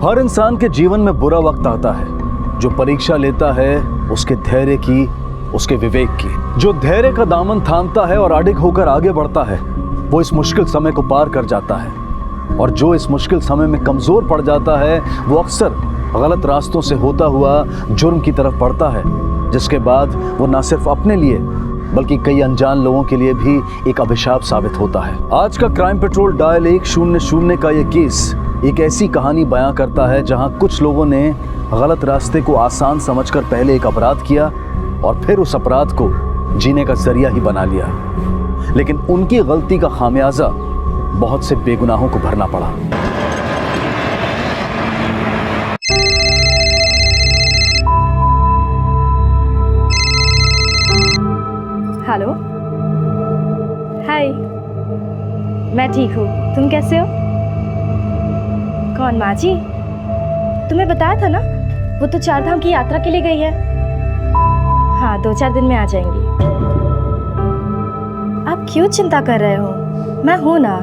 हर इंसान के जीवन में बुरा वक्त आता है। जो परीक्षा लेता है उसके धैर्य की, उसके विवेक की। जो धैर्य का दामन थामता है और अडिग होकर आगे बढ़ता है वो इस मुश्किल समय को पार कर जाता है। और जो इस मुश्किल समय में कमजोर पड़ जाता है वो अक्सर गलत रास्तों से होता हुआ जुर्म की तरफ बढ़ता है, जिसके बाद वो न सिर्फ अपने लिए बल्कि कई अनजान लोगों के लिए भी एक अभिशाप साबित होता है। आज का क्राइम पेट्रोल डायल 100 का ये केस एक ऐसी कहानी बयां करता है जहां कुछ लोगों ने गलत रास्ते को आसान समझकर पहले एक अपराध किया और फिर उस अपराध को जीने का जरिया ही बना लिया। लेकिन उनकी गलती का खामियाजा बहुत से बेगुनाहों को भरना पड़ा। हेलो, हाय, मैं ठीक हूँ, तुम कैसे हो? कौन, माँ जी? तुम्हें बताया था ना, वो तो 4 धाम की यात्रा के लिए गई है। हाँ, 2-4 दिन में आ जाएंगी। आप क्यों चिंता कर रहे हो? मैं हूं ना।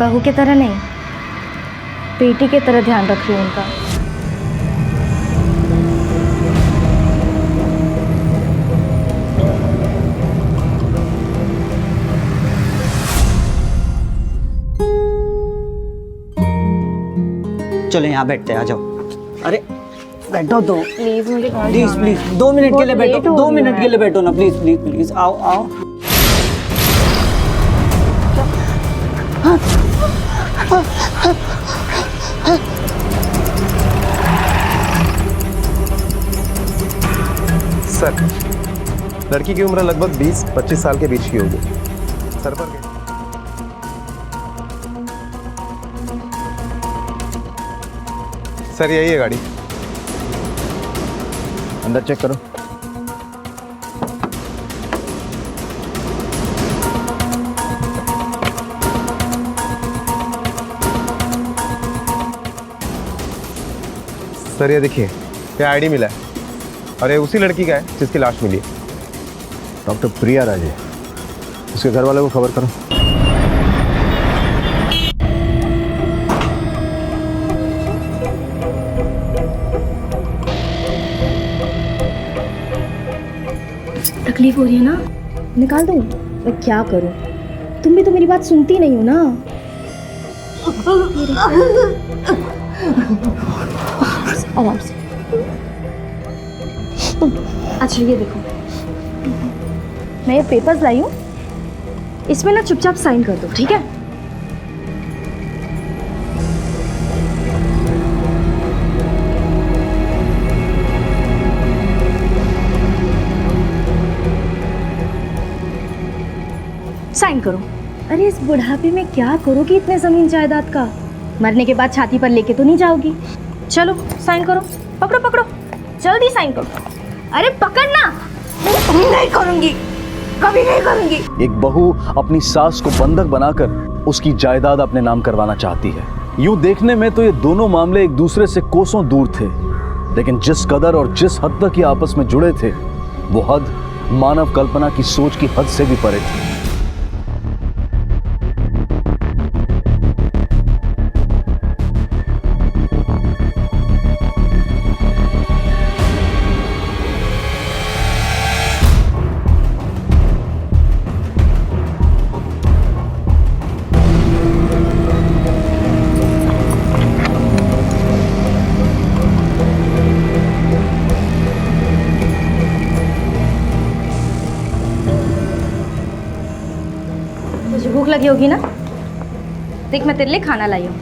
बहू की तरह नहीं, बेटी की तरह ध्यान रख रही हूं उनका। चलो यहाँ बैठते हैं, आ जाओ। अरे बैठो तो प्लीज, मुझे प्लीज 2 मिनट के लिए बैठो, 2 मिनट के लिए बैठो ना, प्लीज प्लीज प्लीज, आओ आओ। सर, लड़की की उम्र लगभग 20-25 साल के बीच की होगी। सर पर सर यही है गाड़ी, अंदर चेक करो। सर ये देखिए, ये आईडी मिला है और ये उसी लड़की का है जिसकी लाश मिली है। डॉक्टर प्रिया राजे, उसके घर वालों को खबर करो। तकलीफ हो रही है ना? निकाल दूं? मैं क्या करूं? तुम भी तो मेरी बात सुनती नहीं हो ना। आराम से। अच्छा ये देखो, मैं ये पेपर्स लाई हूँ, इसमें ना चुपचाप साइन कर दो, ठीक है? साइन करो। अरे इस बुढ़ापे में क्या करोगी इतने जमीन जायदाद का? मरने के बाद छाती पर लेके तो नहीं जाओगी? चलो साइन करो, पकड़ो पकड़ो, जल्दी साइन करो। अरे पकड़ना। नहीं करूंगी, कभी नहीं करूंगी। एक बहू अपनी सास को बंधक बनाकर उसकी जायदाद अपने नाम करवाना चाहती है। यूं देखने में तो ये दोनों मामले एक दूसरे से कोसों दूर थे, लेकिन जिस कदर और जिस हद तक ये आपस में जुड़े थे वो हद मानव कल्पना की सोच की हद से भी परे थी। तुझे भूख लगी होगी ना? देख मैं तेरे लिए खाना लाई हूँ।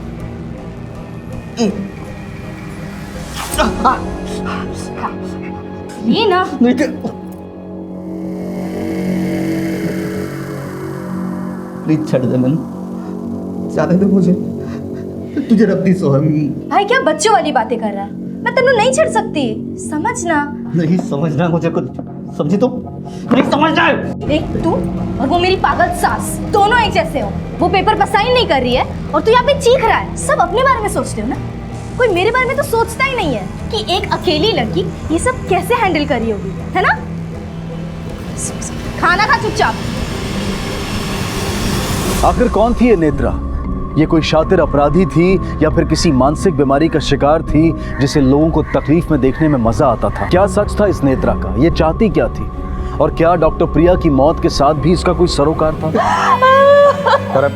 ये ना प्लीज छड़ दे, मैंने ज्यादा दे मुझे, तुझे रब्बी सोहम। भाई क्या बच्चों वाली बातें कर रहा है? मैं तेनू नहीं छड़ सकती, समझना। नहीं समझना मुझे कुछ, समझी तो नहीं समझना है। एक तू और वो मेरी पागल सास दोनों एक जैसे हो। वो पेपर पर साइन नहीं कर रही है और तू यहाँ पे चीख रहा है। सब अपने बारे में सोचते हो ना, कोई मेरे बारे में तो सोचता ही नहीं है कि एक अकेली लड़की ये सब कैसे हैंडल कर रही होगी, है ना? खाना खा चुपचाप। आखिर कौन थी ये नेत्रा ये कोई शातिर अपराधी थी या फिर किसी मानसिक बीमारी का शिकार थी जिसे लोगों को तकलीफ में देखने में मजा आता था? क्या सच था इस नेत्रा का? ये चाहती क्या थी? और क्या डॉक्टर प्रिया की मौत के साथ भी इसका कोई सरोकार था? पर अब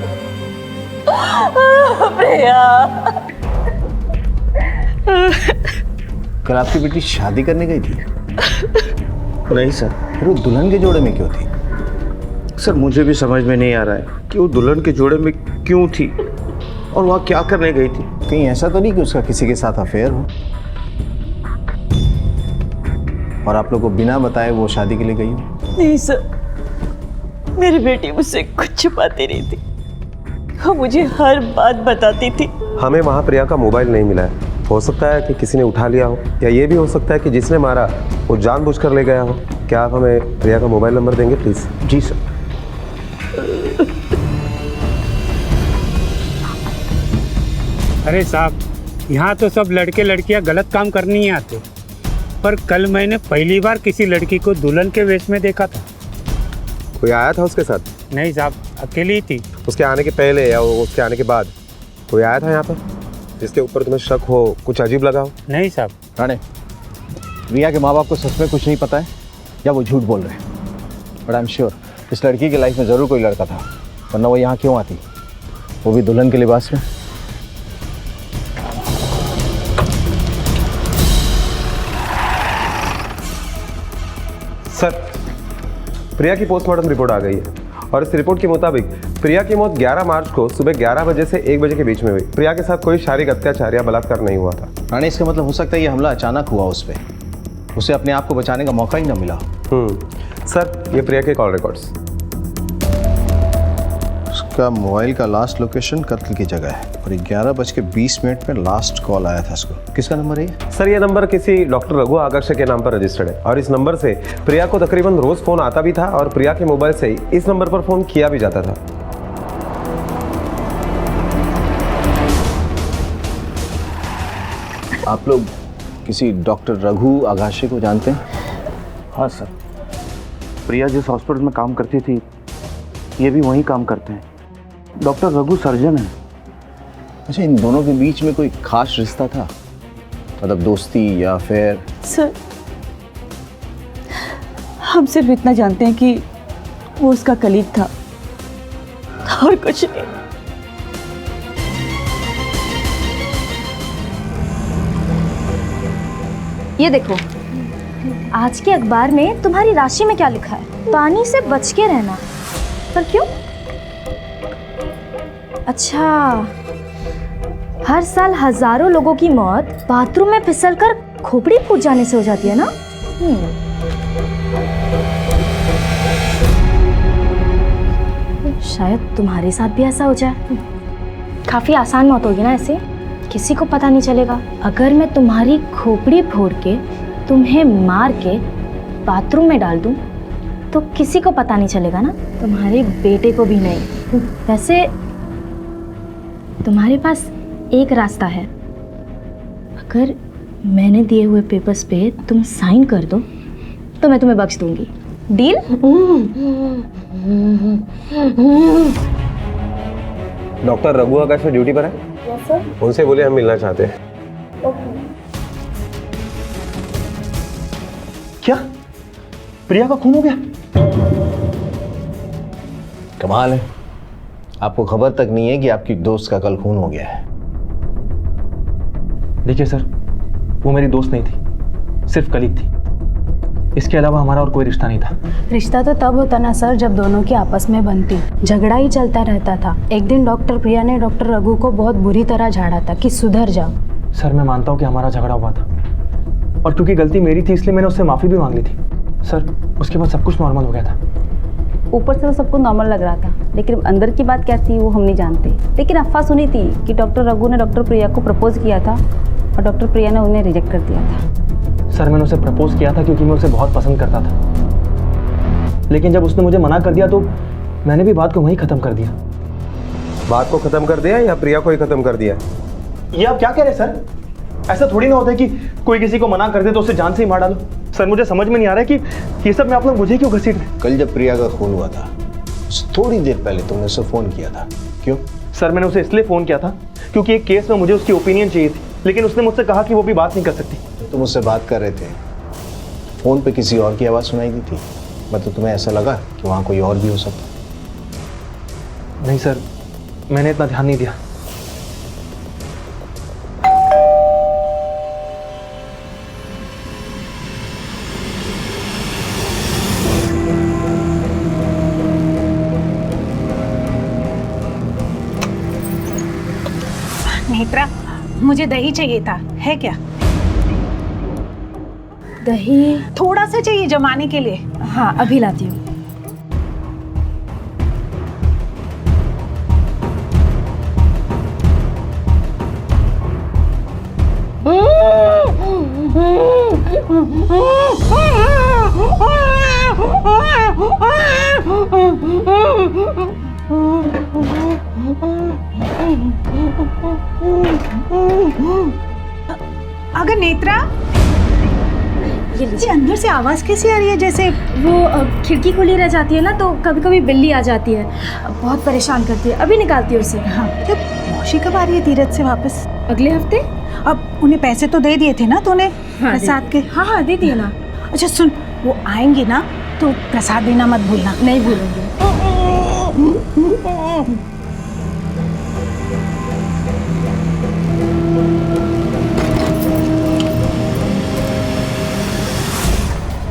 कल आपकी बेटी शादी करने गई थी? नहीं सर। फिर वो दुल्हन के जोड़े में क्यों थी? सर मुझे भी समझ में नहीं आ रहा है कि वो दुल्हन के जोड़े में क्यों थी और वहाँ क्या करने गई थी। कहीं ऐसा तो नहीं कि उसका किसी के साथ अफेयर हो और आप लोग को बिना बताए वो शादी के लिए गई हो? नहीं सर, मेरी बेटी मुझसे कुछ छुपाती नहीं थी, वो मुझे हर बात बताती थी। हमें वहाँ प्रिया का मोबाइल नहीं मिला है। हो सकता है कि किसी ने उठा लिया हो, या ये भी हो सकता है कि जिसने मारा वो जानबूझकर ले गया हो। क्या आप हमें प्रिया का मोबाइल नंबर देंगे प्लीज़? जी सर। अरे साहब, यहाँ तो सब लड़के लड़कियाँ गलत काम करने ही आते, पर कल मैंने पहली बार किसी लड़की को दुल्हन के वेश में देखा था। कोई आया था उसके साथ? नहीं साहब, अकेली ही थी। उसके आने के पहले या उसके आने के बाद कोई आया था यहाँ पर जिसके ऊपर तुम्हें शक हो, कुछ अजीब लगा हो? नहीं साहब। राणे, रिया के माँ बाप को सच में कुछ नहीं पता है या वो झूठ बोल रहे हैं? बट आई एम श्योर इस लड़की की लाइफ में ज़रूर कोई लड़का था, वरना वो यहाँ क्यों आती, वो भी दुल्हन के लिबास में। सर, प्रिया की पोस्टमार्टम रिपोर्ट आ गई है और इस रिपोर्ट के मुताबिक प्रिया की मौत 11 मार्च को सुबह 11 बजे से 1 बजे के बीच में हुई। प्रिया के साथ कोई शारीरिक अत्याचार या बलात्कार नहीं हुआ था। राणे, इसका मतलब हो सकता है ये हमला अचानक हुआ उस पर, उसे अपने आप को बचाने का मौका ही ना मिला। सर, ये प्रिया के कॉल रिकॉर्ड्स। उसका मोबाइल का लास्ट लोकेशन कत्ल की जगह है और 11:20 में लास्ट कॉल आया था उसको। किसका नंबर है ये? सर, ये नंबर किसी डॉक्टर रघु आकर्षक के नाम पर रजिस्टर्ड है और इस नंबर से प्रिया को तकरीबन रोज फोन आता भी था और प्रिया के मोबाइल से ही इस नंबर पर फोन किया भी जाता था। आप लोग किसी डॉक्टर रघु आगाशे को जानते हैं? हाँ सर, प्रिया जिस हॉस्पिटल में काम करती थी ये भी वहीं काम करते हैं। डॉक्टर रघु सर्जन है। अच्छा, इन दोनों के बीच में कोई खास रिश्ता था, मतलब दोस्ती या फिर? सर, हम सिर्फ इतना जानते हैं कि वो उसका कलीग था और कुछ नहीं। ये देखो, आज के अखबार में तुम्हारी राशि में क्या लिखा है? पानी से बच के रहना। पर क्यों? अच्छा, हर साल हजारों लोगों की मौत बाथरूम में फिसलकर खोपड़ी फूट जाने से हो जाती है ना? शायद तुम्हारे साथ भी ऐसा हो जाए। काफी आसान मौत होगी ना ऐसे, किसी को पता नहीं चलेगा। अगर मैं तुम्हारी खोपड़ी फोड़ के तुम्हें मार के बाथरूम में डाल दूं तो किसी को पता नहीं चलेगा ना, तुम्हारे बेटे को भी नहीं। वैसे तुम्हारे पास एक रास्ता है, अगर मैंने दिए हुए पेपर्स पे तुम साइन कर दो तो मैं तुम्हें बख्श दूंगी। डील? डॉक्टर रघु आकाश ड्यूटी पर है? Yes sir. उनसे बोले हम मिलना चाहते हैं। क्या प्रिया का खून हो गया? कमाल है, आपको खबर तक नहीं है कि आपकी दोस्त का कल खून हो गया है। देखिए सर, वो मेरी दोस्त नहीं थी, सिर्फ कलीग थी। इसके अलावा हमारा और कोई रिश्ता नहीं था। रिश्ता तो तब होता ना सर जब दोनों की आपस में बनती, झगड़ा ही चलता रहता था। एक दिन डॉक्टर प्रिया ने डॉक्टर रघु को बहुत बुरी तरह झाड़ा था कि सुधर जाओ। सर, मैं मानता हूँ कि हमारा झगड़ा हुआ था और क्योंकि गलती मेरी थी इसलिए मैंने उससे माफ़ी भी मांग ली थी। सर, उसके बाद सब कुछ नॉर्मल हो गया था। ऊपर से तो सबको नॉर्मल लग रहा था, लेकिन अंदर की बात क्या थी वो हम नहीं जानते। लेकिन अफवाह सुनी थी कि डॉक्टर रघु ने डॉक्टर प्रिया को प्रपोज किया था और डॉक्टर प्रिया ने उन्हें रिजेक्ट कर दिया था। सर, मैंने उसे प्रपोज किया था क्योंकि मैं उसे बहुत पसंद करता था, लेकिन जब उसने मुझे मना कर दिया तो मैंने भी बात को वहीं ख़त्म कर दिया। बात को ख़त्म कर दिया या प्रिया को ही ख़त्म कर दिया? ये आप क्या कह रहे हैं सर? ऐसा थोड़ी ना होता है कि कोई किसी को मना कर दे तो उसे जान से ही मार डालो। सर, मुझे समझ में नहीं आ रहा है कि ये सब में आप लोग मुझे क्यों घसीट रहे हैं। कल जब प्रिया का खून हुआ था, थोड़ी देर पहले तुमने उसे फोन किया था क्यों? सर मैंने उसे इसलिए फ़ोन किया था क्योंकि एक केस में मुझे उसकी ओपिनियन चाहिए थी, लेकिन उसने मुझसे कहा कि वो भी बात नहीं कर सकती। तुम मुझसे बात कर रहे थे, फ़ोन पे किसी और की आवाज़ सुनाई दी थी, मतलब तुम्हें ऐसा लगा कि वहाँ कोई और भी हो सकता? नहीं सर, मैंने इतना ध्यान नहीं दिया। नेत्रा, मुझे दही चाहिए था, है क्या? दही? थोड़ा सा चाहिए जमाने के लिए। हाँ, अभी लाती हूँ। अगर नेत्रा, ये अंदर से आवाज कैसी आ रही है? जैसे वो खिड़की खुली रह जाती है ना, तो कभी कभी बिल्ली आ जाती है, बहुत परेशान करती है। अभी निकालती है उसे। हाँ, जब मौसी कब आ रही है तीरथ से वापस? अगले हफ्ते। अब उन्हें पैसे तो दे दिए थे ना तूने? हाँ, प्रसाद के। हाँ हाँ, दे दिए ना। अच्छा सुन, वो आएंगे ना तो प्रसाद देना मत भूलना। नहीं भूलूंगी।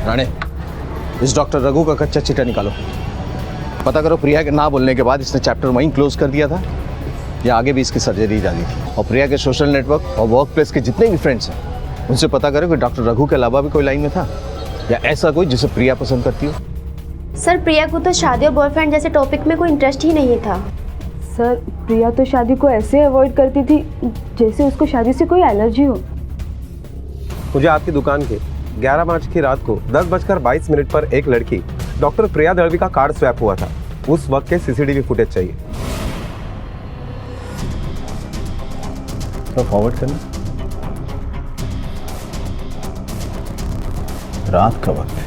राणे, इस डॉक्टर रघु का कच्चा चिट्ठा निकालो। पता करो प्रिया के ना बोलने के बाद इसने चैप्टर वहीं क्लोज कर दिया था या आगे भी इसकी सर्जरी जारी थी। और प्रिया के सोशल नेटवर्क और वर्क प्लेस के जितने भी फ्रेंड्स हैं उनसे पता करो कि डॉक्टर रघु के अलावा भी कोई लाइन में था या ऐसा कोई जिसे प्रिया पसंद करती हो। सर, प्रिया को तो शादी और बॉयफ्रेंड जैसे टॉपिक में कोई इंटरेस्ट ही नहीं था। सर, प्रिया तो शादी को ऐसे अवॉइड करती थी जैसे उसको शादी से कोई एलर्जी हो। मुझे आपकी दुकान के 11 मार्च की रात को 10:22 पर एक लड़की डॉक्टर प्रिया दळवी का कार्ड स्वैप हुआ था, उस वक्त के सीसीटीवी फुटेज चाहिए। तो फॉरवर्ड करना। रात का वक्त है।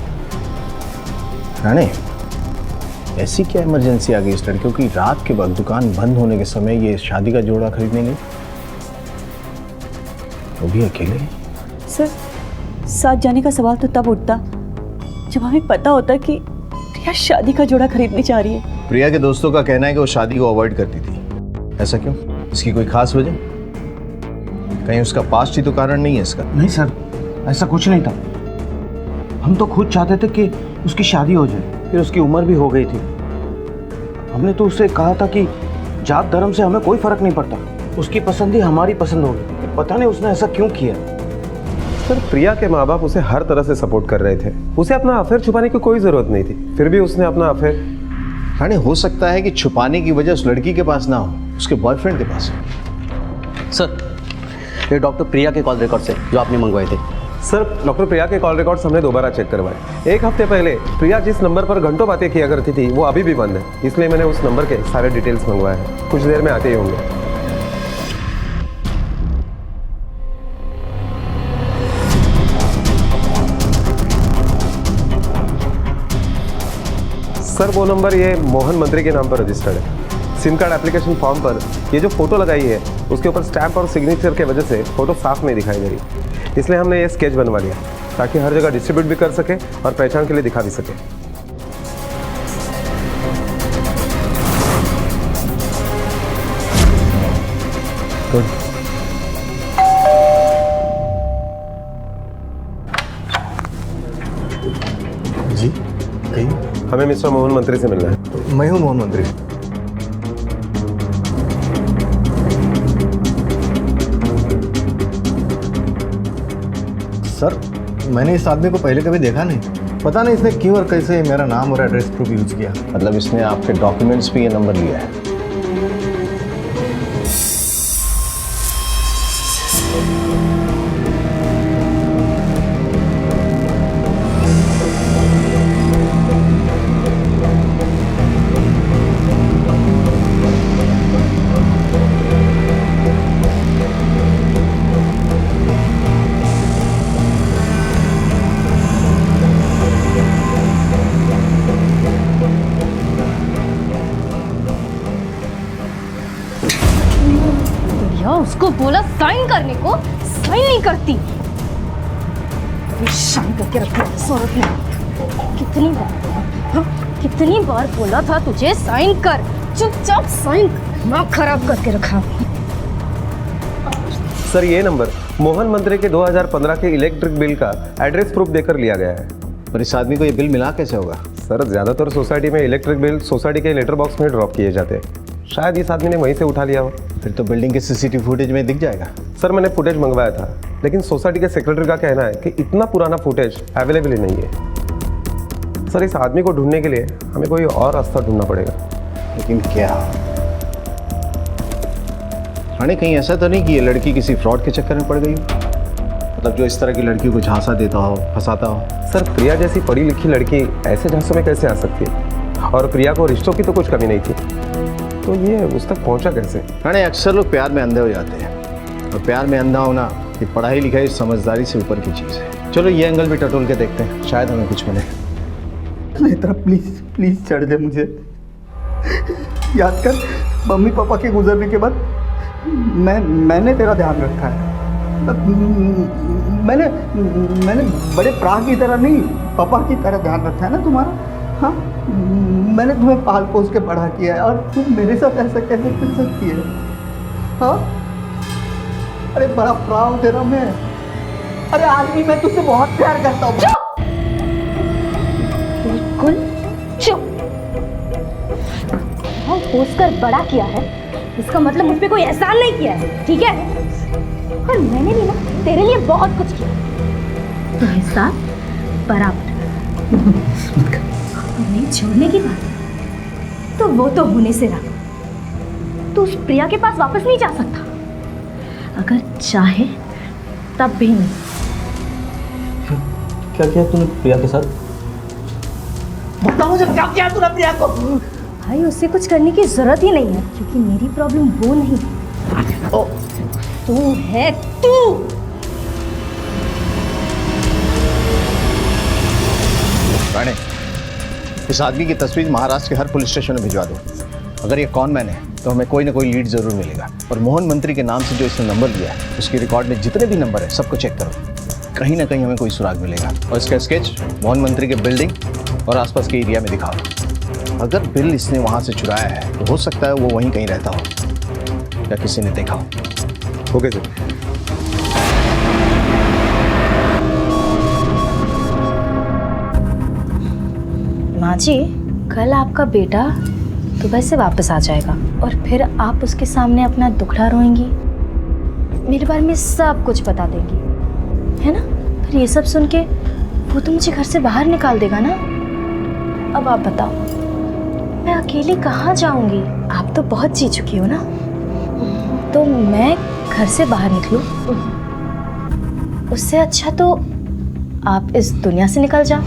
राणे, ऐसी क्या इमरजेंसी आ गई इस लड़कियों की? रात के वक्त दुकान बंद होने के समय ये शादी का जोड़ा खरीदने गई, वो भी अकेले? सर, साथ जाने का सवाल तो तब उठता जब हमें पता होता कि प्रिया शादी का जोड़ा खरीदने जा रही है। प्रिया के दोस्तों का कहना है कि वो शादी को अवॉइड करती थी। ऐसा क्यों? इसकी कोई खास वजह? कहीं उसका पास्ट ही तो कारण नहीं है इसका? नहीं सर, ऐसा कुछ नहीं था। हम तो खुद चाहते थे कि उसकी शादी हो जाए, फिर उसकी उम्र भी हो गई थी। हमने तो उससे कहा था कि जात धर्म से हमें कोई फर्क नहीं पड़ता, उसकी पसंद ही हमारी पसंद होगी। पता नहीं उसने ऐसा क्यों किया। सर, प्रिया के माँ बाप उसे हर तरह से सपोर्ट कर रहे थे। उसे अपना अफेयर छुपाने की कोई जरूरत नहीं थी, फिर भी उसने अपना अफेयर। राणे, हो सकता है कि छुपाने की वजह उस लड़की के पास ना हो, उसके बॉयफ्रेंड के पास हो। सर, ये डॉक्टर प्रिया के कॉल रिकॉर्ड से जो आपने मंगवाए थे। सर, डॉक्टर प्रिया के कॉल रिकॉर्ड्स हमने दोबारा चेक करवाए। एक हफ्ते पहले प्रिया जिस नंबर पर घंटों बातें किया करती थी वो अभी भी बंद है, इसलिए मैंने उस नंबर के सारे डिटेल्स मंगवाए हैं। कुछ देर में आते ही होंगे। सर, वो नंबर ये मोहन मंत्री के नाम पर रजिस्टर्ड है। सिम कार्ड एप्लीकेशन फॉर्म पर ये जो फोटो लगाई है उसके ऊपर स्टैंप और सिग्नेचर के वजह से फोटो साफ नहीं दिखाई दे रही, इसलिए हमने ये स्केच बनवा लिया ताकि हर जगह डिस्ट्रीब्यूट भी कर सके और पहचान के लिए दिखा भी सके। गुड। जी कहिए। हमें मिस्टर मोहन मंत्री से मिलना है। मैं हूँ मोहन मंत्री। सर, मैंने इस आदमी को पहले कभी देखा नहीं। पता नहीं इसने क्यों और कैसे मेरा नाम और एड्रेस प्रूफ यूज किया। मतलब इसने आपके डॉक्यूमेंट्स पे ये नंबर लिया है? प्रिया उसको बोला साइन करने को, साइन नहीं करती। साइन करके रखा औरत ने। कितनी बार, कितनी बार बोला था तुझे साइन कर, चुपचाप साइन कर, दिमाग खराब करके रखा। सर ये नंबर मोहन मंत्री के 2015 के इलेक्ट्रिक बिल का एड्रेस प्रूफ देकर लिया गया है। पर इस आदमी को ये बिल मिला कैसे होगा? सर ज़्यादातर सोसाइटी में इलेक्ट्रिक बिल सोसाइटी के लेटर बॉक्स में ड्रॉप किए जाते हैं, शायद इस आदमी ने वहीं से उठा लिया हो। फिर तो बिल्डिंग के सीसीटीवी फुटेज में दिख जाएगा। सर मैंने फुटेज मंगवाया था, लेकिन सोसाइटी के सेक्रेटरी का कहना है कि इतना पुराना फुटेज अवेलेबल ही नहीं है। सर इस आदमी को ढूंढने के लिए हमें कोई और रास्ता ढूंढना पड़ेगा। लेकिन क्या? रानी कहीं ऐसा तो नहीं कि ये लड़की किसी फ्रॉड के चक्कर में पड़ गई हो? मतलब जो इस तरह की लड़कियों को झांसा देता हो, फंसाता हो। सर प्रिया जैसी पढ़ी लिखी लड़की ऐसे झांसों में कैसे आ सकती है? और प्रिया को रिश्तों की तो कुछ कमी नहीं थी, तो ये उस तक पहुंचा कैसे? रानी अक्सर लोग प्यार में अंधे हो जाते हैं, और प्यार में अंधा होना ये पढ़ाई लिखाई समझदारी से ऊपर की चीज़ है। चलो ये एंगल भी टटोल के देखते हैं, शायद हमें कुछ मिले। नेत्रा प्लीज प्लीज चढ़ दे मुझे। याद कर, मम्मी पापा के गुजरने के बाद मैंने तेरा ध्यान रखा है। मैंने बड़े प्राह की तरह नहीं, पापा की तरह ध्यान रखा है ना तुम्हारा। हाँ, मैंने तुम्हें पाल पोस के बड़ा किया है, और तुम मेरे साथ ऐसा कैसे कर सकती है? हाँ, अरे बड़ा प्राउड तेरा मैं। अरे आज भी मैं तुझसे बहुत प्यार करता हूँ। बिल्कुल चुप। पोस कर बड़ा किया है, इसका मतलब मुझ पे कोई एहसान नहीं किया है, ठीक है? और मैंने भी ना तेरे लिए बहुत कुछ किया, तो एहसान बराबर। नहीं छोड़ने की बात तो वो तो होने से रहा। तू उस प्रिया के पास वापस नहीं जा सकता, अगर चाहे तब भी नहीं। क्या किया तूने प्रिया के साथ? बताओ मुझे, क्या किया तूने प्रिया को? भाई उससे कुछ करने की जरूरत ही नहीं है, क्योंकि मेरी प्रॉब्लम वो नहीं है, तू है तू। राणे, इस आदमी की तस्वीर महाराष्ट्र के हर पुलिस स्टेशन में भिजवा दो। अगर ये कौन मैन है तो हमें कोई ना कोई लीड जरूर मिलेगा। और मोहन मंत्री के नाम से जो इसने नंबर लिया है, उसकी रिकॉर्ड में जितने भी नंबर है सबको चेक करो, कहीं ना कहीं हमें कोई सुराग मिलेगा। और इसका स्केच मोहन मंत्री के बिल्डिंग और आसपास के एरिया में दिखाओ। अगर बिल इसने वहाँ से चुराया है तो हो सकता है वो वहीं कहीं रहता हो या किसी ने देखा हो। Okay sir. माँ जी, कल आपका बेटा दुबई से वापस आ जाएगा और फिर आप उसके सामने अपना दुखड़ा रोएंगी, मेरे बारे में सब कुछ बता देंगी, है ना? फिर ये सब सुन के वो तो मुझे घर से बाहर निकाल देगा ना। अब आप बताओ, मैं अकेली कहाँ जाऊंगी? आप तो बहुत जी चुकी हो ना, तो मैं घर से बाहर निकलूं? उससे अच्छा तो आप इस दुनिया से निकल जाओ।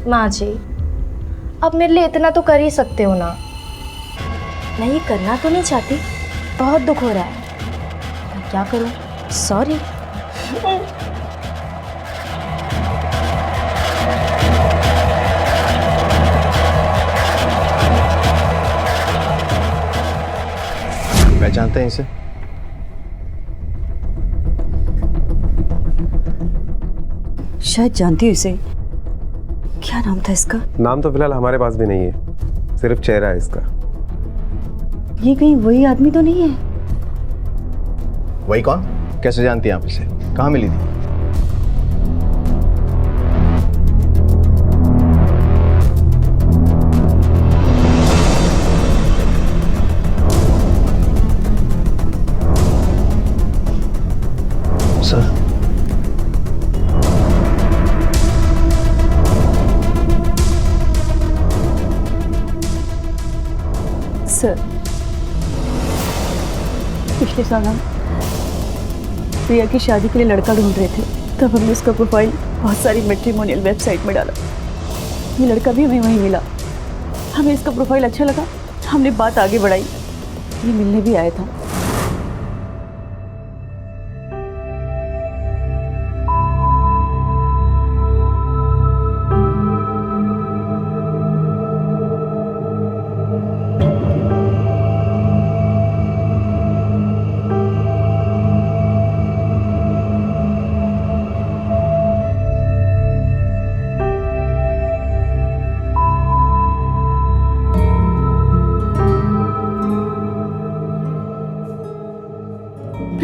माँ जी, अब मेरे लिए इतना तो कर ही सकते हो ना। मैं ये करना तो नहीं चाहती, बहुत दुख हो रहा है, मैं क्या करूं? सॉरी। पहचानते हैं इसे? शायद जानती हूँ इसे। क्या नाम था इसका? नाम तो फिलहाल हमारे पास भी नहीं है, सिर्फ चेहरा है इसका। ये कहीं वही आदमी तो नहीं है? वही कौन? कैसे जानती हैं आप इसे? कहाँ मिली थी? सर, सर, पिछले साल हम प्रिया की शादी के लिए लड़का ढूंढ रहे थे, तब हमने उसका प्रोफाइल बहुत सारी मैट्रिमोनियल वेबसाइट में डाला। ये लड़का भी हमें वहीं मिला। हमें इसका प्रोफाइल अच्छा लगा, हमने बात आगे बढ़ाई, ये मिलने भी आया था।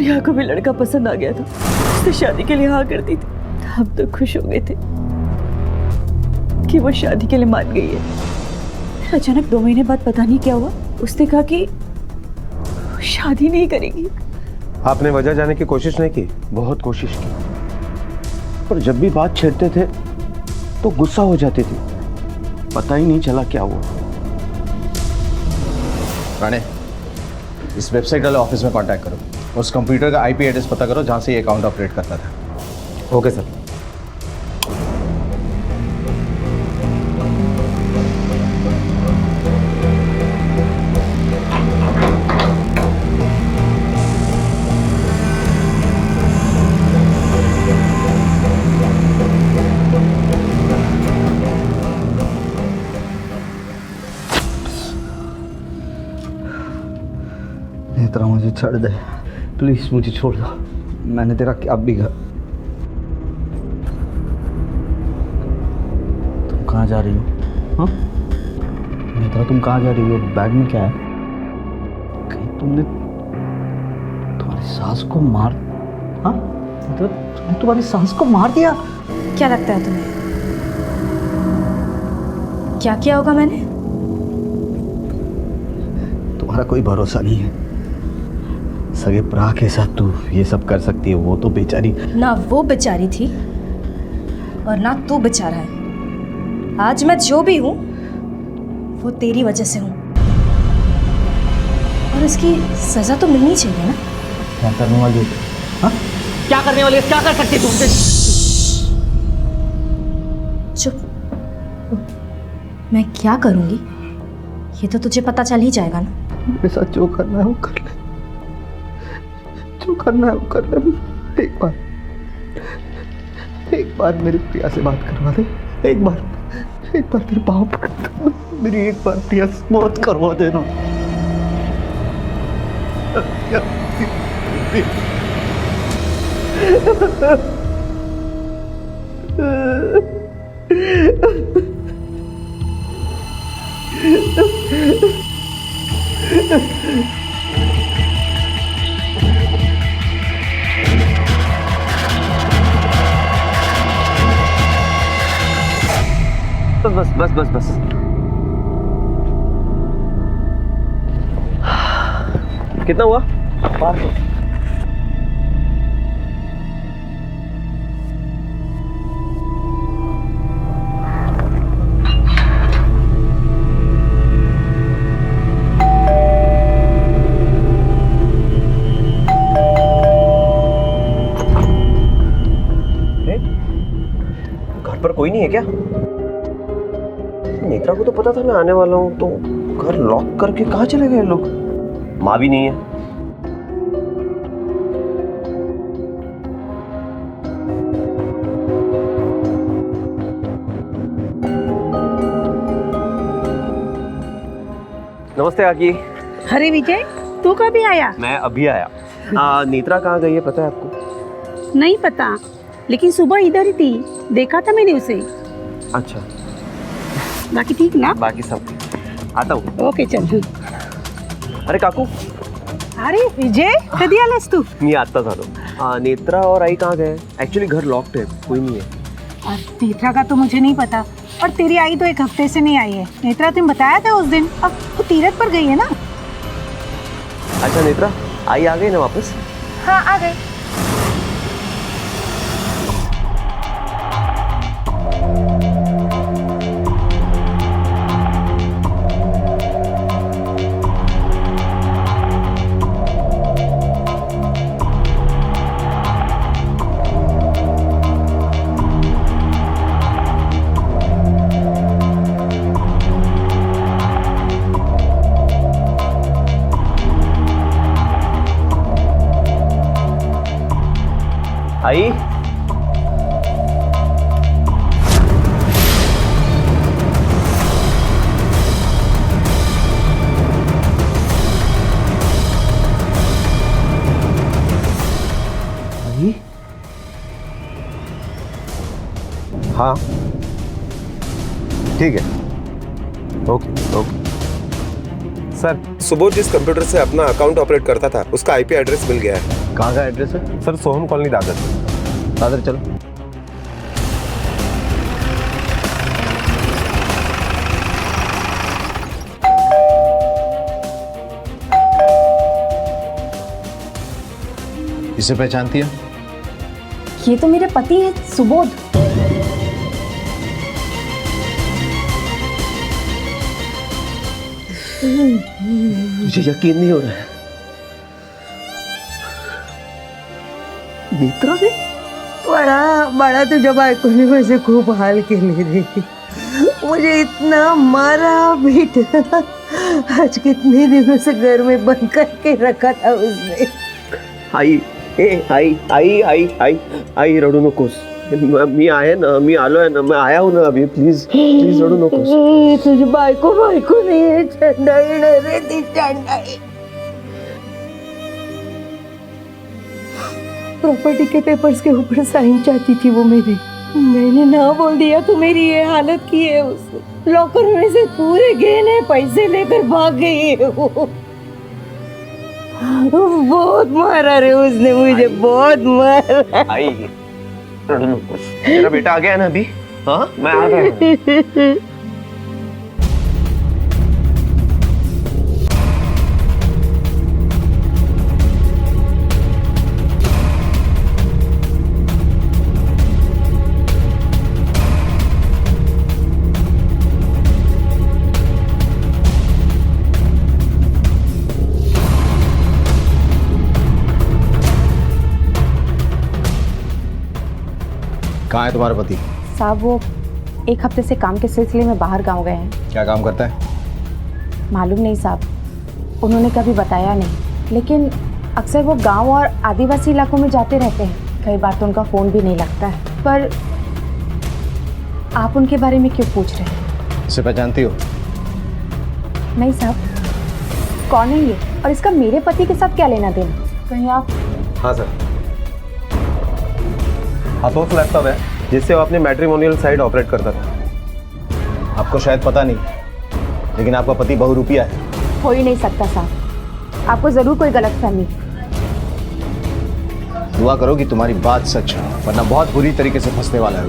प्रिया को भी लड़का पसंद आ गया था, उसने शादी के लिए हाँ कर दी थी। हम तो खुश हो गए थे कि वो शादी के लिए मान गई है। फिर अचानक 2 महीने बाद पता नहीं क्या हुआ, उसने कहा कि वो शादी नहीं करेगी। आपने वजह जाने की कोशिश नहीं की? बहुत कोशिश की, पर जब भी बात छेड़ते थे तो गुस्सा हो जाती थी, पता ही नहीं चला क्या हुआ। राणे, इस वेबसाइट वाले ऑफिस में कांटेक्ट करो, उस कंप्यूटर का आईपी एड्रेस पता करो जहाँ से ये अकाउंट ऑपरेट करता था। Okay sir. नेत्रा मुझे छोड़ दे प्लीज, मुझे छोड़ दो। मैंने तेरा क्या बिगाड़ा? तुम कहाँ जा रही हो? हाँ नेत्रा, तुम कहाँ जा रही हो? बैग में क्या है? कहीं तुमने तुम्हारी सास को मार, हाँ मतलब तुमने तुम्हारी सास को मार दिया? क्या लगता है तुम्हें क्या किया होगा मैंने? तुम्हारा कोई भरोसा नहीं है। सगे प्रा के साथ तू ये सब कर सकती है, वो तो बेचारी। ना वो बेचारी थी और ना तू बेचारा है। आज मैं जो भी हूँ वो तेरी वजह से हूँ, और इसकी सजा तो मिलनी चाहिए ना। क्या करने वाली है? हाँ क्या करने वाली है? क्या कर सकती तुम? चुप। मैं क्या करूँगी ये तो तुझे पता चल ही जाएगा ना। मेरे साथ जो करना है वो कर ले, जो करना है वो कर ले। एक बार मेरी प्रिया से बात करवा दे। एक बार तेरे पाँव पकड़ता हूं। मेरी एक बार प्रिया से मौत करवा देना। बस बस बस बस। कितना हुआ? 500। घर पर कोई नहीं है क्या? नेत्रा को तो पता था मैं आने वाला हूँ, तो घर लॉक करके कहाँ चले गए लोग? माँ भी नहीं है। नमस्ते काकी। अरे विजय, तू कभी आया? मैं अभी आया। नेत्रा कहाँ गई है पता है आपको? नहीं पता, लेकिन सुबह इधर ही थी, देखा था मैंने उसे। अच्छा, बाकी ठीक ना? बाकी सब ठीक। आता हूँ। ओके चल। अरे काकू। अरे विजय, कधी आलास तू? मी आत्ता झालो। नेत्रा और आई कहाँ गए? एक्चुअली घर लॉक्ड है, कोई नहीं है। नेत्रा का तो मुझे नहीं पता, और तेरी आई तो 1 हफ्ते से नहीं आई है। नेत्रा तुम बताया था उस दिन, अब वो तीरथ पर गई है ना? अच्छा नेत्रा, आई आ गई ना वापस? हाँ आ गई। आई हाँ ठीक है। Okay okay. सर, सुबोध जिस कंप्यूटर से अपना अकाउंट ऑपरेट करता था उसका आईपी एड्रेस मिल गया है। कहाँ का एड्रेस है? सर सोहम कॉलोनी दादर। दादर चलो। इसे पहचानती है? ये तो मेरे पति है, सुबोध। मुझे यकीन नहीं हो रहा है। नेत्रा ने बड़ा तो जब आइकोनी में से खूब हाल के ले रही थी, मुझे इतना मारा पीटा। आज कितने दिनों से घर में बंद करके रखा था उसने। आई रडू नकोस। मी आहे ना, मी आलोय ना, मैं आया हूं ना अभी। प्लीज प्लीज रडू नकोस। तुझी बायको नहीं है, चंडाई ना रे ती चंडाई। प्रॉपर्टी के पेपर्स के ऊपर साइन चाहती थी वो मेरी। मैंने ना बोल दिया तो मेरी ये हालत की है उसने। लॉकर में से पूरे गहने पैसे लेकर भाग गई है वो। बहुत मारा रे उसने मुझे, बहुत मारा। आई तेरा बेटा आ गया है ना अभी? हाँ मैं आ गया। कहाँ है तुम्हारा पति? साहब वो एक हफ्ते से काम के सिलसिले में बाहर गांव गए हैं। क्या काम करता है? मालूम नहीं साहब, उन्होंने कभी बताया नहीं। लेकिन अक्सर वो गांव और आदिवासी इलाकों में जाते रहते हैं। कई बार तो उनका फ़ोन भी नहीं लगता है। पर आप उनके बारे में क्यों पूछ रहे हैं? इसे पहचानती हो? नहीं साहब, कौन है ये और इसका मेरे पति के साथ क्या लेना देना? कहीं आप? हाँ सर, अतोस लैपटॉप है जिससे वो अपने मैट्रिमोनियल साइट ऑपरेट करता था। आपको शायद पता नहीं, लेकिन आपका पति बहुरूपिया है। हो ही नहीं सकता साहब, आपको ज़रूर कोई गलतफहमी। दुआ करो कि तुम्हारी बात सच है, वरना बहुत बुरी तरीके से फंसने वाला है।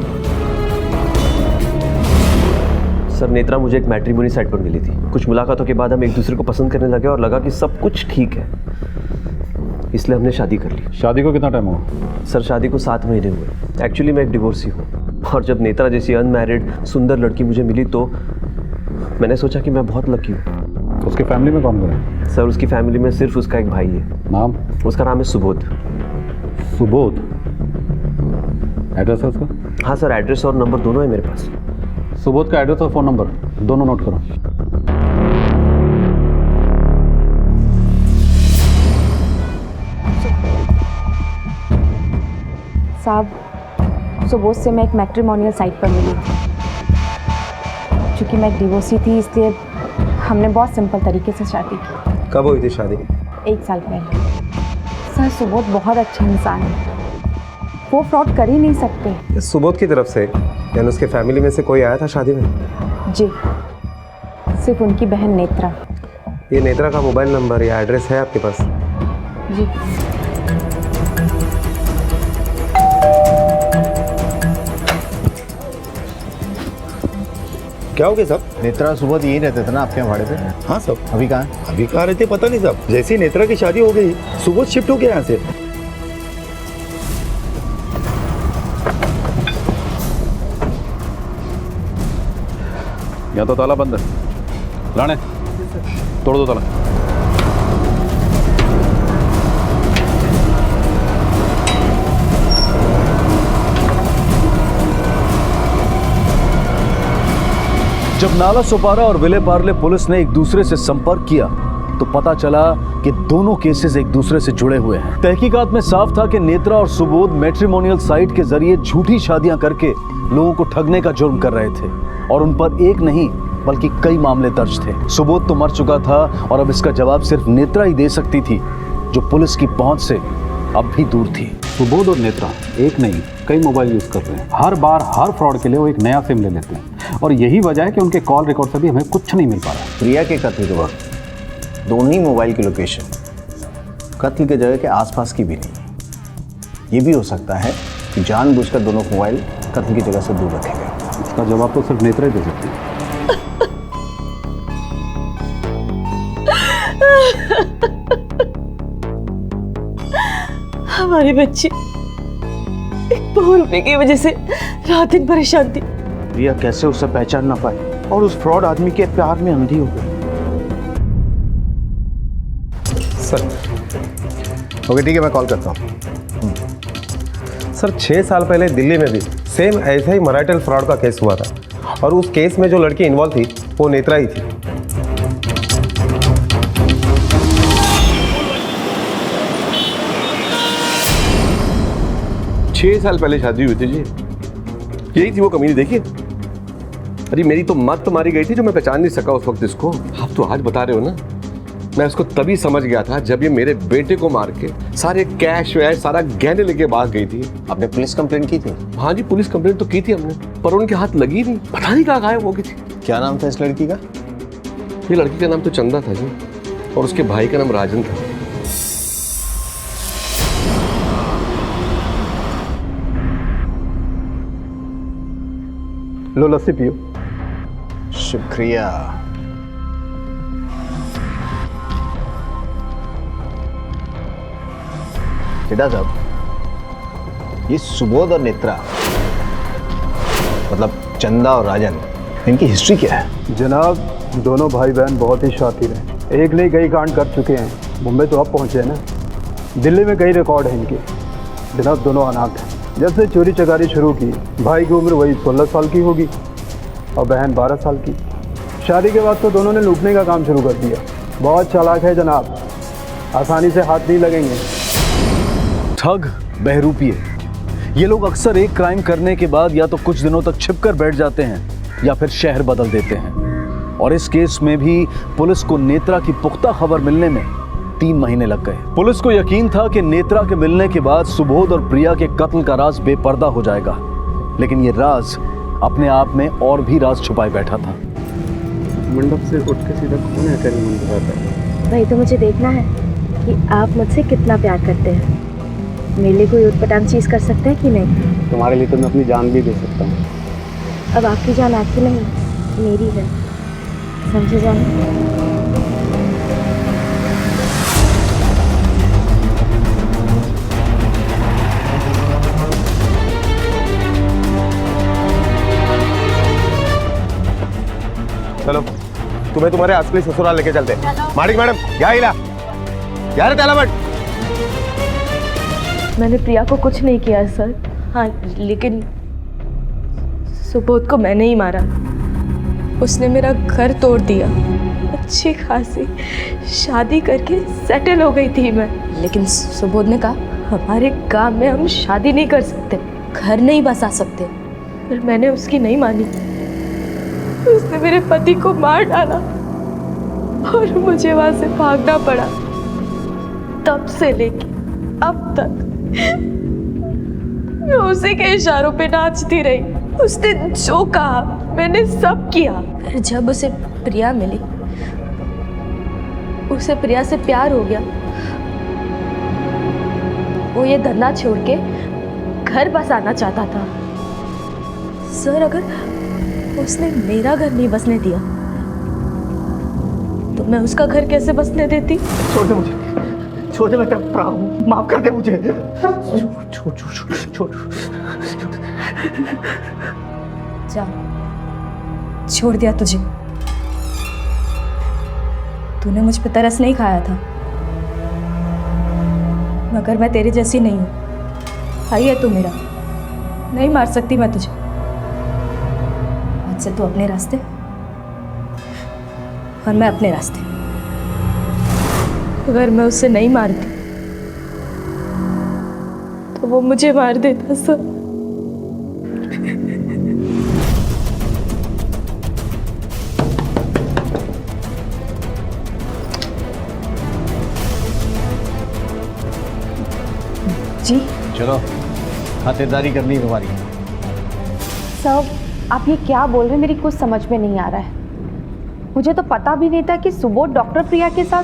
सर नेत्रा मुझे एक मैट्रिमोनी साइट पर मिली थी। कुछ मुलाकातों के बाद हम एक दूसरे को पसंद करने लगे और लगा कि सब कुछ ठीक है, इसलिए हमने शादी कर ली। शादी को कितना टाइम हुआ? सर शादी को 7 महीने हुए। एक्चुअली मैं एक डिवोर्सी हूँ, और जब नेत्रा जैसी अनमैरिड सुंदर लड़की मुझे मिली तो मैंने सोचा कि मैं बहुत लकी हूँ। उसके फैमिली में कौन कौन है? सर उसकी फैमिली में सिर्फ उसका एक भाई है। नाम? उसका नाम है सुबोध। सुबोध? एड्रेस है उसका? हाँ सर, एड्रेस और नंबर दोनों है मेरे पास। सुबोध का एड्रेस और फ़ोन नंबर दोनों नोट करो। साहब सुबोध से मैं एक मैट्रिमोनियल साइट पर मिली थी। चूँकि मैं एक डिवोर्सी थी, इसलिए हमने बहुत सिंपल तरीके से शादी की। कब हुई थी शादी? 1 साल पहले। सर सुबोध बहुत अच्छा इंसान है, वो फ्रॉड कर ही नहीं सकते। सुबोध की तरफ से यानी उसके फैमिली में से कोई आया था शादी में? जी, सिर्फ उनकी बहन नेत्रा। ये नेत्रा का मोबाइल नंबर या एड्रेस है आपके पास? जी। क्या हो गया साहब? नेत्रा सुबोध यही रहते थे ना आपके यहाँ भाड़े पे? हाँ साहब। अभी कहाँ है? अभी कहाँ रहते पता नहीं साहब। जैसे ही नेत्रा की शादी हो गई सुबोध शिफ्ट हो गया यहाँ से। या तो ताला बंद है। लाने तोड़ दो ताला। जब नाला सोपारा और विले पार्ले पुलिस ने एक दूसरे से संपर्क किया तो पता चला कि दोनों केसेस एक दूसरे से जुड़े हुए हैं। तहकीकात में साफ था कि नेत्रा और सुबोध मैट्रिमोनियल साइट के जरिए झूठी शादियां करके लोगों को ठगने का जुर्म कर रहे थे, और उन पर एक नहीं बल्कि कई मामले दर्ज थे। सुबोध तो मर चुका था और अब इसका जवाब सिर्फ नेत्रा ही दे सकती थी, जो पुलिस की पहुंच से अब भी दूर थी। सुबोध और नेत्रा एक नहीं कई मोबाइल यूज़ कर रहे हैं। हर बार हर फ्रॉड के लिए वो एक नया सिम ले लेते हैं, और यही वजह है कि उनके कॉल रिकॉर्ड से भी हमें कुछ नहीं मिल पा रहा। प्रिया के कत्ल के वक्त दोनों ही मोबाइल की लोकेशन कत्ल के जगह के आसपास की भी नहीं। ये भी हो सकता है कि जानबूझकर दोनों मोबाइल कत्ल की जगह से दूर रखे गए। इसका जवाब तो सिर्फ नेत्रा ही दे सकती है। हमारी बच्ची एक ₹100 की वजह से रात दिन परेशान थी। रिया कैसे उससे पहचान ना पाई और उस फ्रॉड आदमी के प्यार में अंधी हो गई। सर ओके ठीक है, मैं कॉल करता हूँ। सर 6 साल पहले दिल्ली में भी सेम ऐसा ही मराठल फ्रॉड का केस हुआ था और उस केस में जो लड़की इन्वॉल्व थी वो नेत्रा ही थी। छह साल पहले शादी हुई थी जी, यही थी वो कमीनी। देखिए अरे मेरी तो मत मारी गई थी जो मैं पहचान नहीं सका उस वक्त इसको। आप तो आज बता रहे हो ना, मैं उसको तभी समझ गया था जब ये मेरे बेटे को मार के सारे कैश वैश सारा गहने लेके भाग गई थी। आपने पुलिस कंप्लेंट की थी? हाँ जी, पुलिस कंप्लेंट तो की थी हमने, पर उनके हाथ लगी नहीं, पता नहीं कहाँ गायब हो गई थी। क्या नाम था इस लड़की का? ये लड़की का नाम तो चंदा था जी और उसके भाई का नाम राजन था। लो लस्सी पियो। शुक्रिया। चिड़ा साहब, ये सुबोध और नेत्रा मतलब चंदा और राजन, इनकी हिस्ट्री क्या है? जनाब दोनों भाई बहन बहुत ही शातिर हैं। एक नहीं कई कांड कर चुके हैं। मुंबई तो अब पहुंचे हैं ना, दिल्ली में कई रिकॉर्ड हैं इनके। जनाब दोनों अनाथ हैं। जब से चोरी चकारी शुरू की, भाई की उम्र वही 16 साल की होगी और बहन 12 साल की। शादी के बाद तो दोनों ने लूटने का काम शुरू कर दिया। बहुत चालाक है जनाब, आसानी से हाथ नहीं लगेंगे। ठग, बहरूपिये, ये लोग अक्सर एक क्राइम करने के बाद या तो कुछ दिनों तक छिपकर बैठ जाते हैं या फिर शहर बदल देते हैं। और इस केस में भी पुलिस को नेत्रा की पुख्ता खबर मिलने में 3 महीने लग गए। पुलिस को यकीन था कि नेत्रा के मिलने के बाद सुबोध और प्रिया के कत्ल का राज बेपर्दा हो जाएगा, लेकिन ये राज अपने आप में और भी राज छुपाए बैठा था। मंडप से उठ के सीधा कौन है तेरे मंदिर आता है? वही तो मुझे देखना है कि आप मुझसे कितना प्यार करते हैं। मेरे लिए कोई उटपटांग चीज़ कर सकते हैं कि नहीं? तुम्हारे लिए तो मैं अपनी जान भी दे सकता हूँ। अब आपकी जान आपकी नहीं, मेरी है, समझे जान? चलो तुम्हें तुम्हारे असली ससुराल लेके चलते हैं। मालिक मैडम क्या हिला यार, तेलावट। मैंने प्रिया को कुछ नहीं किया सर। हाँ, लेकिन सुबोध को मैंने ही मारा। उसने मेरा घर तोड़ दिया। अच्छी खासी शादी करके सेटल हो गई थी मैं, लेकिन सुबोध ने कहा हमारे गांव में हम शादी नहीं कर सकते, घर नहीं बसा सकते। पर मैंने उसकी नहीं मानी। उसने मेरे पति को मार डाला और मुझे वहां से भागना पड़ा। तब से लेके अब तक मैं उसी के इशारों पे नाचती रही। उसने जो कहा मैंने सब किया। फिर जब उसे प्रिया मिली, उसे प्रिया से प्यार हो गया। वो ये धंधा छोड़ के घर बसाना चाहता था। सर अगर उसने मेरा घर नहीं बसने दिया तो मैं उसका घर कैसे बसने देती? छोड़ दे मुझे, छोड़ दे, मैं कर रहा हूँ, माफ कर दे मुझे। छोड़ छोड़ छोड़ छोड़। जा, छोड़ दिया तुझे। तूने मुझ पे तरस नहीं खाया था, मगर मैं तेरे जैसी नहीं हूँ। भाई है तू मेरा, नहीं मार सकती मैं तुझे। आज से तू अपने रास्ते और मैं अपने रास्ते। अगर मैं उससे नहीं मारती तो वो मुझे मार देता सर। जी चलो, खातिरदारी करनी है तुम्हारी। सर आप ये क्या बोल रहे हैं, मेरी कुछ समझ में नहीं आ रहा है। मुझे तो पता भी नहीं था कि सुबोध डॉक्टर प्रिया के साथ।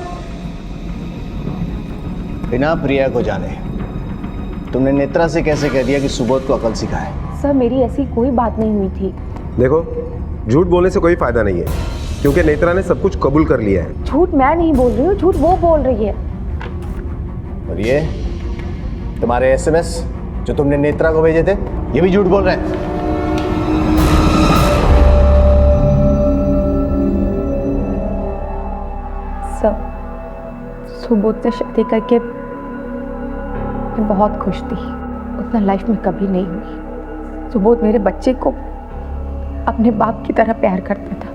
बिना प्रिया को जाने तुमने नेत्रा से कैसे कह दिया कि सुबोध को अकल सिखाए? सर मेरी ऐसी कोई बात नहीं हुई थी। देखो, झूठ बोलने से कोई फायदा नहीं है, क्योंकि नेत्रा ने सब कुछ कबूल कर लिया है। झूठ मैं नहीं बोल रही हूँ, झूठ वो बोल रही है। और ये तुम्हारे एसएमएस जो तुमने नेत्रा को भेजे थे, ये भी झूठ बोल रहे हैं। सब सुबोध से शादी करके मैं बहुत खुश थी। उतना लाइफ में कभी नहीं हुई। सुबोध मेरे बच्चे को अपने बाप की तरह प्यार करता था।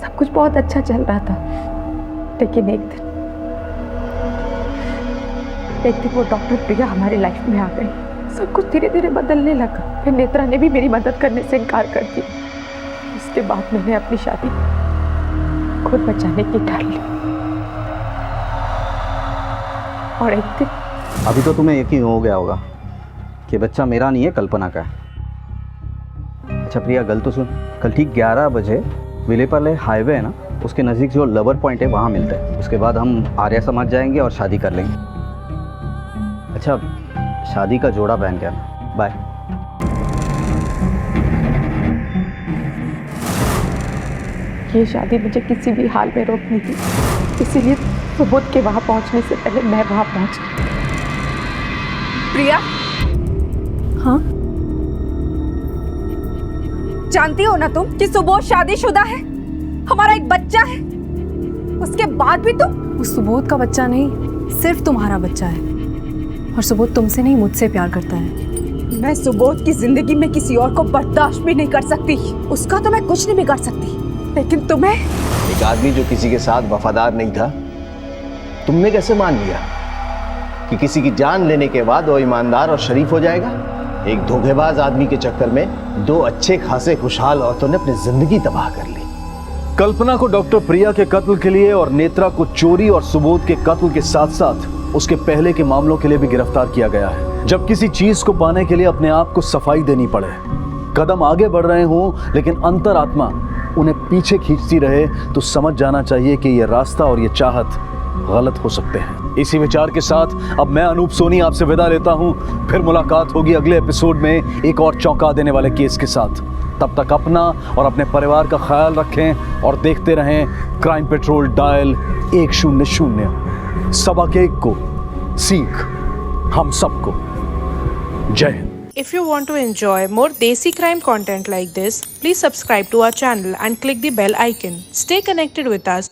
सब कुछ बहुत अच्छा चल रहा था, लेकिन एक दिन वो डॉक्टर प्रिया हमारी लाइफ में आ गई। सब कुछ धीरे धीरे बदलने लगा। फिर नेत्रा ने भी मेरी मदद करने से इनकार कर दिया। उसके बाद मैंने अपनी शादी खुद बचाने की ठान ली। और एक दिन अभी तो तुम्हें यकीन हो गया होगा कि बच्चा मेरा नहीं है, कल्पना का है। अच्छा प्रिया, गल तो सुन, कल ठीक 11 बजे विलेपाले हाईवे है ना, उसके नज़दीक जो लवर पॉइंट है वहाँ मिलते हैं। उसके बाद हम आर्या समाज जाएंगे और शादी कर लेंगे। अच्छा, शादी का जोड़ा पहन के आना। बाय। ये शादी मुझे किसी भी हाल में रोकनी थी, इसीलिए सुबोध के वहाँ पहुँचने से पहले मैं वहाँ पहुँच गई। प्रिया, हाँ जानती हो ना तुम कि सुबोध शादीशुदा है, हमारा एक बच्चा है। उसके बाद भी तुम। वो सुबोध का बच्चा नहीं, सिर्फ तुम्हारा बच्चा है। और सुबोध तुमसे नहीं, मुझसे प्यार करता है। मैं सुबोध की जिंदगी में किसी और को बर्दाश्त भी नहीं कर सकती। उसका तो मैं कुछ नहीं बिगाड़ सकती, लेकिन तुम्हें। एक आदमी जो किसी के साथ वफादार नहीं था, तुमने कैसे मान लिया कि किसी की जान लेने के बाद वो ईमानदार और शरीफ हो जाएगा? एक धोखेबाज आदमी के चक्कर में दो अच्छे खासे खुशहाल औरतों ने अपनी जिंदगी तबाह कर ली। कल्पना को डॉक्टर प्रिया के कत्ल के लिए और नेत्रा को चोरी और सुबोध के कत्ल के साथ साथ उसके पहले के मामलों के लिए भी गिरफ्तार किया गया है। जब किसी चीज को पाने के लिए अपने आप को सफाई देनी पड़े, कदम आगे बढ़ रहे हों लेकिन अंतरात्मा उन्हें पीछे खींचती रहे, तो समझ जाना चाहिए कि यह रास्ता और यह चाहत गलत हो सकते हैं। इसी विचार के साथ अब मैं अनूप सोनी आपसे विदा लेता हूं। फिर मुलाकात होगी अगले एपिसोड में एक और चौंका देने वाले केस के साथ। तब तक अपना और अपने परिवार का ख्याल रखें और देखते रहें क्राइम पेट्रोल डायल 100। सबक एक को सीख हम सबको। जय Hind. If you want to enjoy more Desi crime content like this, please subscribe to our channel and click the bell icon. Stay connected with us.